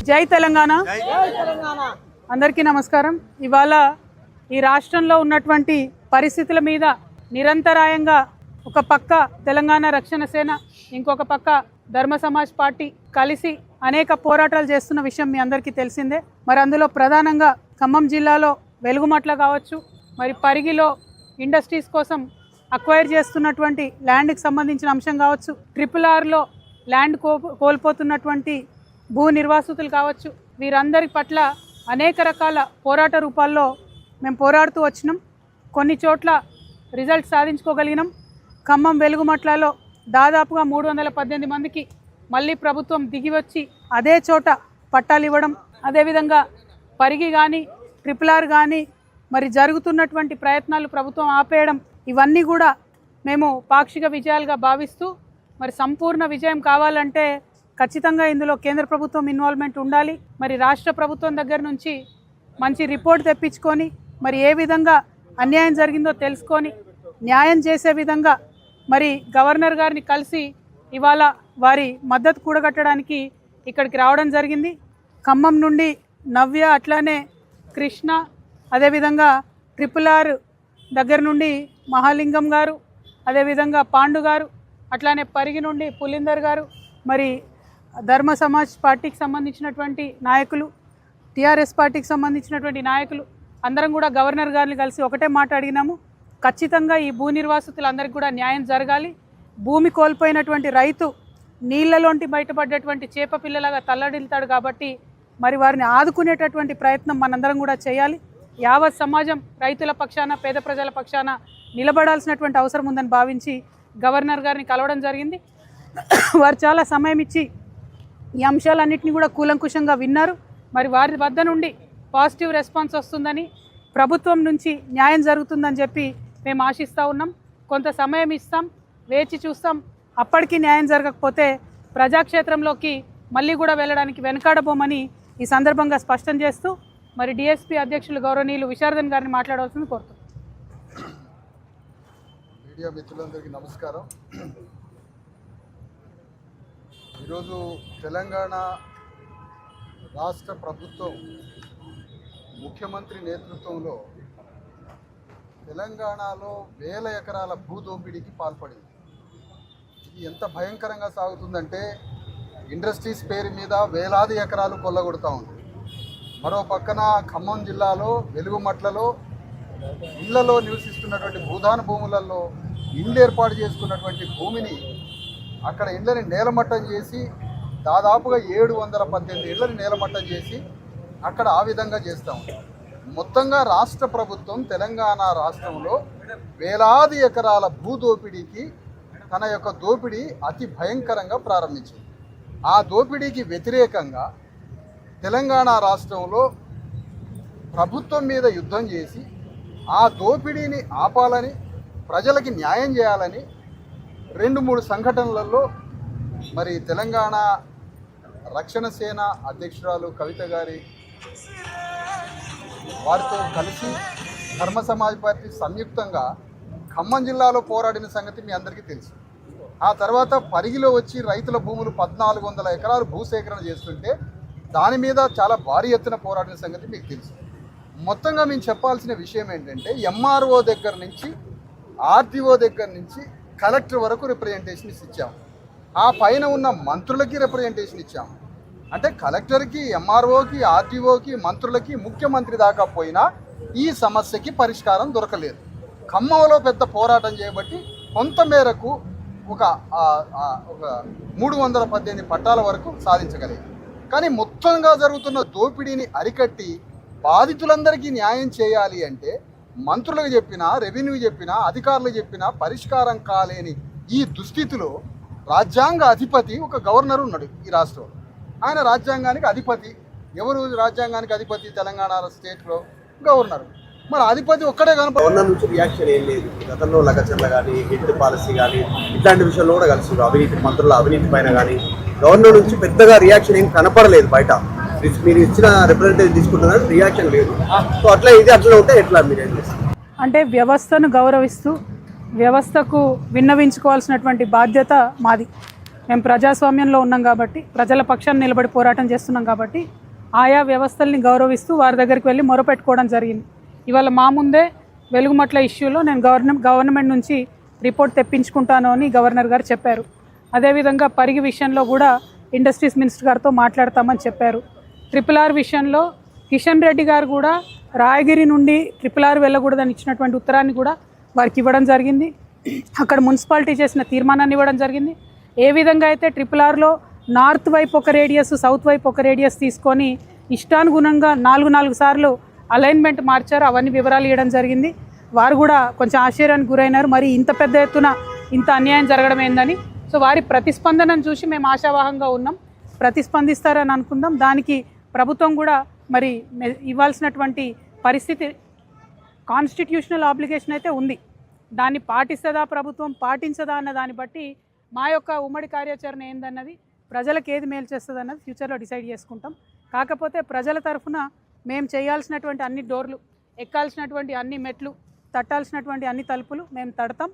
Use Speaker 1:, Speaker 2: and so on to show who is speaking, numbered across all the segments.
Speaker 1: జై తెలంగాణ. అందరికీ నమస్కారం. ఇవాళ ఈ రాష్ట్రంలో ఉన్నటువంటి పరిస్థితుల మీద నిరంతరాయంగా ఒక పక్క తెలంగాణ రక్షణ సేన, ఇంకొక పక్క ధర్మ సమాజ్ పార్టీ కలిసి అనేక పోరాటాలు చేస్తున్న విషయం మీ అందరికీ తెలిసిందే. మరి అందులో ప్రధానంగా ఖమ్మం జిల్లాలో వెలుగుమట్ల కావచ్చు, మరి పరిగిలో ఇండస్ట్రీస్ కోసం అక్వైర్ చేస్తున్నటువంటి ల్యాండ్కి సంబంధించిన అంశం కావచ్చు, RRRలో ల్యాండ్ కోల్పోతున్నటువంటి భూ నిర్వాసితులు కావచ్చు, వీరందరి పట్ల అనేక రకాల పోరాట రూపాల్లో మేము పోరాడుతూ వచ్చినాం. కొన్ని చోట్ల రిజల్ట్ సాధించుకోగలిగినాం. ఖమ్మం వెలుగుమట్లలో దాదాపుగా 318 మందికి మళ్ళీ ప్రభుత్వం దిగి వచ్చి అదే చోట పట్టాలు ఇవ్వడం, అదేవిధంగా పరిగి కానీ RRR కానీ మరి జరుగుతున్నటువంటి ప్రయత్నాలు ప్రభుత్వం ఆపేయడం, ఇవన్నీ కూడా మేము పాక్షిక విజయాలుగా భావిస్తూ, మరి సంపూర్ణ విజయం కావాలంటే ఖచ్చితంగా ఇందులో కేంద్ర ప్రభుత్వం ఇన్వాల్వ్మెంట్ ఉండాలి. మరి రాష్ట్ర ప్రభుత్వం దగ్గర నుంచి మంచి రిపోర్ట్ తెప్పించుకొని మరి ఏ విధంగా అన్యాయం జరిగిందో తెలుసుకొని న్యాయం చేసే విధంగా మరి గవర్నర్ గారిని కలిసి ఇవాళ వారి మద్దతు కూడగట్టడానికి ఇక్కడికి రావడం జరిగింది. ఖమ్మం నుండి నవ్య, అట్లానే కృష్ణ, అదేవిధంగా RRR దగ్గర నుండి మహాలింగం గారు, అదేవిధంగా పాండు గారు, అట్లానే పరిగి నుండి పులిందర్ గారు, మరి ధర్మ సమాజ్ పార్టీకి సంబంధించినటువంటి నాయకులు, TRS పార్టీకి సంబంధించినటువంటి నాయకులు అందరం కూడా గవర్నర్ గారిని కలిసి ఒకటే మాట అడిగినాము. ఖచ్చితంగా ఈ భూ నిర్వాసితులందరికీ కూడా న్యాయం జరగాలి. భూమి కోల్పోయినటువంటి రైతు నీళ్ళలోంటి బయటపడ్డటువంటి చేప పిల్లలాగా తల్లడిల్తాడు కాబట్టి మరి వారిని ఆదుకునేటటువంటి ప్రయత్నం మనందరం కూడా చేయాలి. యావత్ సమాజం రైతుల పక్షాన, పేద ప్రజల పక్షాన నిలబడాల్సినటువంటి అవసరం ఉందని భావించి గవర్నర్ గారిని కలవడం జరిగింది. వారు చాలా సమయం ఇచ్చి ఈ అంశాలన్నింటినీ కూడా కూలంకుషంగా విన్నారు. మరి వారి వద్ద నుండి పాజిటివ్ రెస్పాన్స్ వస్తుందని, ప్రభుత్వం నుంచి న్యాయం జరుగుతుందని చెప్పి మేము ఆశిస్తూ ఉన్నాం. కొంత సమయం ఇస్తాం, వేచి చూస్తాం. అప్పటికి న్యాయం జరగకపోతే ప్రజాక్షేత్రంలోకి మళ్ళీ కూడా వెళ్ళడానికి వెనకాడబోమని ఈ సందర్భంగా స్పష్టం చేస్తూ మరి DSP అధ్యక్షులు గౌరవనీయులు విశారదన్ గారిని మాట్లాడవలసింది కోరుతున్నాం.
Speaker 2: మీడియా మిత్రులందరికీ నమస్కారం. ఈరోజు తెలంగాణ రాష్ట్ర ప్రభుత్వం ముఖ్యమంత్రి నేతృత్వంలో తెలంగాణలో వేల ఎకరాల భూ దోపిడీకి పాల్పడింది. ఇది ఎంత భయంకరంగా సాగుతుందంటే ఇండస్ట్రీస్ పేరు మీద వేలాది ఎకరాలు కొల్లగొడుతూ ఉంది. మరో పక్కన ఖమ్మం జిల్లాలో వెలుగుమట్లలో ఇళ్లలో నివసిస్తున్నటువంటి భూదాన భూములలో ఇళ్ళు ఏర్పాటు చేసుకున్నటువంటి భూమిని, అక్కడ ఇళ్ళని నేలమట్టం చేసి దాదాపుగా 718 ఇళ్ళని నేలమట్టం చేసి అక్కడ ఆ విధంగా చేస్తాం. మొత్తంగా రాష్ట్ర ప్రభుత్వం తెలంగాణ రాష్ట్రంలో వేలాది ఎకరాల భూ దోపిడీకి తన యొక్క దోపిడీ అతి భయంకరంగా ప్రారంభించింది. ఆ దోపిడీకి వ్యతిరేకంగా తెలంగాణ రాష్ట్రంలో ప్రభుత్వం మీద యుద్ధం చేసి ఆ దోపిడీని ఆపాలని, ప్రజలకి న్యాయం చేయాలని 2-3 సంఘటనలలో మరి తెలంగాణ రక్షణ సేన అధ్యక్షురాలు కవిత గారి వారితో కలిసి ధర్మ సమాజ్ పార్టీ సంయుక్తంగా ఖమ్మం జిల్లాలో పోరాడిన సంగతి మీ అందరికీ తెలుసు. ఆ తర్వాత పరిగిలో వచ్చి రైతుల భూములు 1400 ఎకరాలు భూసేకరణ చేస్తుంటే దాని మీద చాలా భారీ ఎత్తున పోరాడిన సంగతి మీకు తెలుసు. మొత్తంగా మేము చెప్పాల్సిన విషయం ఏంటంటే MRO దగ్గర నుంచి RTO దగ్గర నుంచి కలెక్టర్ వరకు రిప్రజెంటేషన్స్ ఇచ్చాము. ఆ పైన ఉన్న మంత్రులకి రిప్రజెంటేషన్ ఇచ్చాము. అంటే కలెక్టర్కి, MROకి, RTOకి, మంత్రులకి, ముఖ్యమంత్రి దాకా పోయినా ఈ సమస్యకి పరిష్కారం దొరకలేదు. ఖమ్మంలో పెద్ద పోరాటం చేయబట్టి కొంతమేరకు ఒక 318 పట్టాల వరకు సాధించగలిగాం. కానీ మొత్తంగా జరుగుతున్న దోపిడీని అరికట్టి బాధితులందరికీ న్యాయం చేయాలి అంటే మంత్రులకు చెప్పినా, రెవెన్యూ చెప్పినా, అధికారులకు చెప్పినా పరిష్కారం కాలేని ఈ దుస్థితిలో రాజ్యాంగ అధిపతి ఒక గవర్నర్ ఉన్నాడు ఈ రాష్ట్రంలో. ఆయన రాజ్యాంగానికి అధిపతి. ఎవరు రాజ్యాంగానికి అధిపతి? తెలంగాణ స్టేట్లో గవర్నర్. మరి అధిపతి ఒక్కడే
Speaker 3: గవర్నర్ నుంచి రియాక్షన్ ఏం లేదు. గతంలో లగచర్ల కానీ, హిట్ పాలసీ కానీ ఇట్లాంటి విషయంలో కూడా కలిసి అవినీతి, మంత్రుల అవినీతి పైన కానీ గవర్నర్ నుంచి పెద్దగా రియాక్షన్ ఏం కనపడలేదు. బయట మీరు ఇచ్చిన రిప్రజెంటేటివ్ తీసుకుంటున్నారు, రియాక్షన్ లేదు. సో అట్లా ఇది అట్లా ఉంటే ఎట్లా మీరేం చేస్తారు?
Speaker 1: అంటే వ్యవస్థను గౌరవిస్తూ వ్యవస్థకు విన్నవించుకోవాల్సినటువంటి బాధ్యత మాది. మేము ప్రజాస్వామ్యంలో ఉన్నాం కాబట్టి, ప్రజల పక్షాన్ని నిలబడి పోరాటం చేస్తున్నాం కాబట్టి ఆయా వ్యవస్థల్ని గౌరవిస్తూ వారి దగ్గరికి వెళ్ళి మొరపెట్టుకోవడం జరిగింది. ఇవాళ మా ముందే వెలుగుమట్ల ఇష్యూలో నేను గవర్నమెంట్ నుంచి రిపోర్ట్ తెప్పించుకుంటాను అని గవర్నర్ గారు చెప్పారు. అదేవిధంగా పరిగి విషయంలో కూడా ఇండస్ట్రీస్ మినిస్టర్ గారితో మాట్లాడతామని చెప్పారు. RRR విషయంలో కిషన్ రెడ్డి గారు కూడా రాయగిరి నుండి RRR వెళ్ళకూడదని ఇచ్చినటువంటి ఉత్తరాన్ని కూడా వారికి ఇవ్వడం జరిగింది. అక్కడ మున్సిపాలిటీ చేసిన తీర్మానాన్ని ఇవ్వడం జరిగింది. ఏ విధంగా అయితే RRRలో నార్త్ వైపు ఒక రేడియస్, సౌత్ వైపు ఒక రేడియస్ తీసుకొని ఇష్టానుగుణంగా 4 సార్లు అలైన్మెంట్ మార్చారు, అవన్నీ వివరాలు ఇవ్వడం జరిగింది. వారు కూడా కొంచెం ఆశ్చర్యానికి గురైనారు, మరి ఇంత పెద్ద ఎత్తున ఇంత అన్యాయం జరగడం ఏందని. సో వారి ప్రతిస్పందనను చూసి మేము ఆశావాహంగా ఉన్నాం, ప్రతిస్పందిస్తారని అనుకుందాం. దానికి ప్రభుత్వం కూడా మరి ఇవ్వాల్సినటువంటి పరిస్థితి, కాన్స్టిట్యూషనల్ ఆబ్లిగేషన్ అయితే ఉంది. దాన్ని పాటిస్తుందా ప్రభుత్వం, పాటించదా అన్న దాన్ని బట్టి మా యొక్క ఉమ్మడి కార్యాచరణ ఏందన్నది, ప్రజలకు ఏది మేలు చేస్తుంది అన్నది ఫ్యూచర్లో డిసైడ్ చేసుకుంటాం. కాకపోతే ప్రజల తరఫున మేము చేయాల్సినటువంటి అన్ని డోర్లు, ఎక్కాల్సినటువంటి అన్ని మెట్లు, తట్టాల్సినటువంటి అన్ని తలుపులు మేము తడతాం.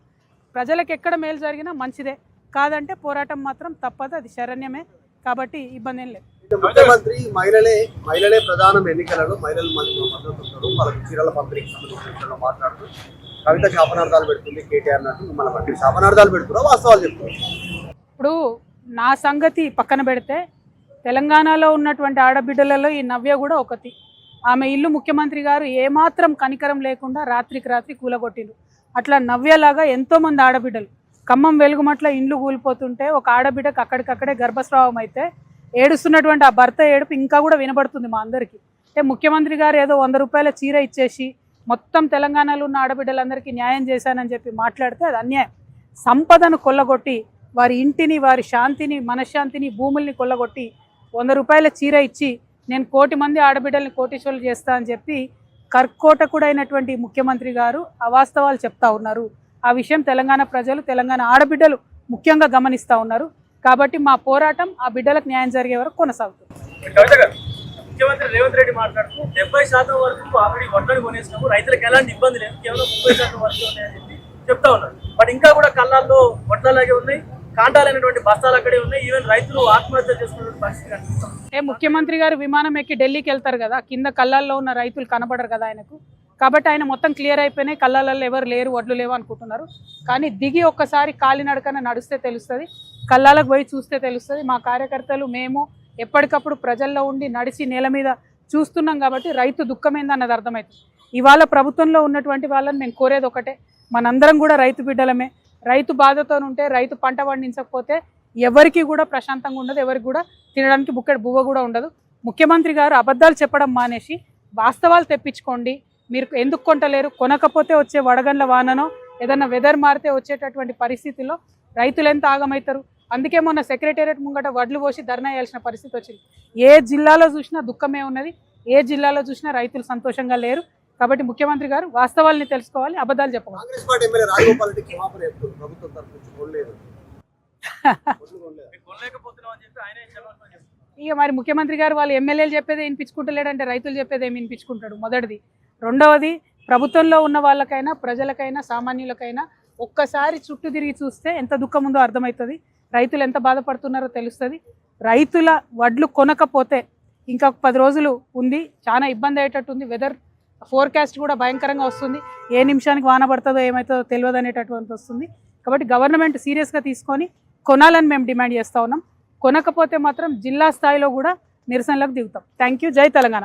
Speaker 1: ప్రజలకు ఎక్కడ మేలు జరిగినా మంచిదే, కాదంటే పోరాటం మాత్రం తప్పదు, అది శరణ్యమే. కాబట్టి ఇబ్బంది ఏం లేదు.
Speaker 3: ముఖ్యమంత్రి మహిళలే ప్రధానం ఎన్నికలలో మహిళలు మద్దతు ఉంటారు, వాళ్ళకి చీరల పంపిణీకి సంబంధించిన మాట్లాడుతూ కవిత శాపనార్థాలు పెడుతుంది, కేటీఆర్ నాటి మిమ్మల్ని బట్టి శాపనార్థాలు పెడుతున్నారు, వాస్తవాలు చెప్తున్నారు.
Speaker 1: ఇప్పుడు నా సంగతి పక్కన పెడితే తెలంగాణలో ఉన్నటువంటి ఆడబిడ్డలలో ఈ నవ్య కూడా ఒకటి. ఆమె ఇల్లు ముఖ్యమంత్రి గారు ఏమాత్రం కనికరం లేకుండా రాత్రికి రాత్రి కూలగొట్టిండు. అట్లా నవ్యలాగా ఎంతోమంది ఆడబిడ్డలు ఖమ్మం వెలుగుమట్ల ఇండ్లు కూలిపోతుంటే ఒక ఆడబిడ్డకు అక్కడికక్కడే గర్భస్రావం అయితే ఏడుస్తున్నటువంటి ఆ భర్త ఏడుపు ఇంకా కూడా వినబడుతుంది మా అందరికీ. అంటే ముఖ్యమంత్రి గారు ఏదో 100 రూపాయల చీర ఇచ్చేసి మొత్తం తెలంగాణలో ఉన్న ఆడబిడ్డలందరికీ న్యాయం చేశానని చెప్పి మాట్లాడితే అది అన్యాయం. సంపదను కొల్లగొట్టి వారి ఇంటిని, వారి శాంతిని, మనశ్శాంతిని, భూముల్ని కొల్లగొట్టి 100 రూపాయల చీర ఇచ్చి నేను 1 కోటి మంది ఆడబిడ్డల్ని కోటీశ్వరులు చేస్తా అని చెప్పి కర్కోటకుడైనటువంటి ముఖ్యమంత్రి గారు అవాస్తవాలు చెప్తా ఉన్నారు. ఆ విషయం తెలంగాణ ప్రజలు, తెలంగాణ ఆడబిడ్డలు ముఖ్యంగా గమనిస్తూ ఉన్నారు. కాబట్టి మా పోరాటం ఆ బిడ్డలకు న్యాయం జరిగే వరకు కొనసాగుతుంది.
Speaker 4: ముఖ్యమంత్రి రేవంత్ రెడ్డి మాట్లాడుతూ 70% వరకు ఆల్రెడీ వడ్లను కొనేసినాము, రైతులకు ఎలాంటి ఇబ్బంది లేదు, కేవలం 30% వరకు ఉన్నాయని చెప్పి చెప్తా ఉన్నారు. బట్ ఇంకా కూడా కళ్ళాల్లో వడ్లలాగే ఉన్నాయి, కాంటాలైనటువంటి బస్తాలు అక్కడే ఉన్నాయి. ఈవెన్ రైతులు ఆత్మహత్య చేసుకున్న పరిస్థితి కనిపిస్తుంది.
Speaker 1: ముఖ్యమంత్రి గారు విమానం ఎక్కి ఢిల్లీకి వెళ్తారు కదా, కింద కళ్ళాల్లో ఉన్న రైతులు కనబడరు కదా ఆయనకు. కాబట్టి ఆయన మొత్తం క్లియర్ అయిపోయినాయి, కళ్ళాలలో ఎవరు లేరు, వడ్లు లేవు అనుకుంటున్నారు. కానీ దిగి ఒక్కసారి కాలినడకన నడిస్తే తెలుస్తుంది, కళ్ళాలకు పోయి చూస్తే తెలుస్తుంది. మా కార్యకర్తలు మేము ఎప్పటికప్పుడు ప్రజల్లో ఉండి నడిచి నేల మీద చూస్తున్నాం కాబట్టి రైతు దుఃఖమేందన్నది అర్థమవుతుంది. ఇవాళ ప్రభుత్వంలో ఉన్నటువంటి వాళ్ళని నేను కోరేది ఒకటే, మనందరం కూడా రైతు బిడ్డలమే. రైతు బాధతో ఉంటే, రైతు పంట పండించకపోతే ఎవరికి కూడా ప్రశాంతంగా ఉండదు, ఎవరికి కూడా తినడానికి బుక్కెడు బువ్వ కూడా ఉండదు. ముఖ్యమంత్రి గారు అబద్ధాలు చెప్పడం మానేసి వాస్తవాలు తెప్పించుకోండి. మీరు ఎందుకు కొంటలేరు, కొనకపోతే వచ్చే వడగండ్ల వాననో ఏదన్నా వెదర్ మారితే వచ్చేటటువంటి పరిస్థితుల్లో రైతులు ఎంత ఆగమవుతారు. అందుకే మొన్న సెక్రటేరియట్ ముంగట వడ్లు పోసి ధర్నా చేయాల్సిన పరిస్థితి వచ్చింది. ఏ జిల్లాలో చూసినా దుఃఖమే ఉన్నది, ఏ జిల్లాలో చూసినా రైతులు సంతోషంగా లేరు. కాబట్టి ముఖ్యమంత్రి గారు వాస్తవాల్ని తెలుసుకోవాలి, అబద్ధాలు చెప్పవాలి. ఇక మరి ముఖ్యమంత్రి గారు వాళ్ళు ఎమ్మెల్యేలు చెప్పేది వినిపించుకుంటలేడంటే రైతులు చెప్పేది ఏమి వినిపించుకుంటాడు? మొదటిది. రెండవది, ప్రభుత్వంలో ఉన్న వాళ్ళకైనా, ప్రజలకైనా, సామాన్యులకైనా ఒక్కసారి చుట్టూ తిరిగి చూస్తే ఎంత దుఃఖం ఉందో అర్థమవుతుంది. రైతులు ఎంత బాధపడుతున్నారో తెలుస్తుంది. రైతుల వడ్లు కొనకపోతే ఇంకా 10 రోజులు ఉంది, చాలా ఇబ్బంది అయ్యేటట్టుంది. వెదర్ ఫోర్కాస్ట్ కూడా భయంకరంగా వస్తుంది, ఏ నిమిషానికి వాన పడుతుందో ఏమవుతుందో తెలియదు అనేటటువంటి వస్తుంది. కాబట్టి గవర్నమెంట్ సీరియస్గా తీసుకొని కొనాలని మేము డిమాండ్ చేస్తూ ఉన్నాం. కొనకపోతే మాత్రం జిల్లా స్థాయిలో కూడా నిరసనలకు దిగుతాం. Thank you. జై తెలంగాణ.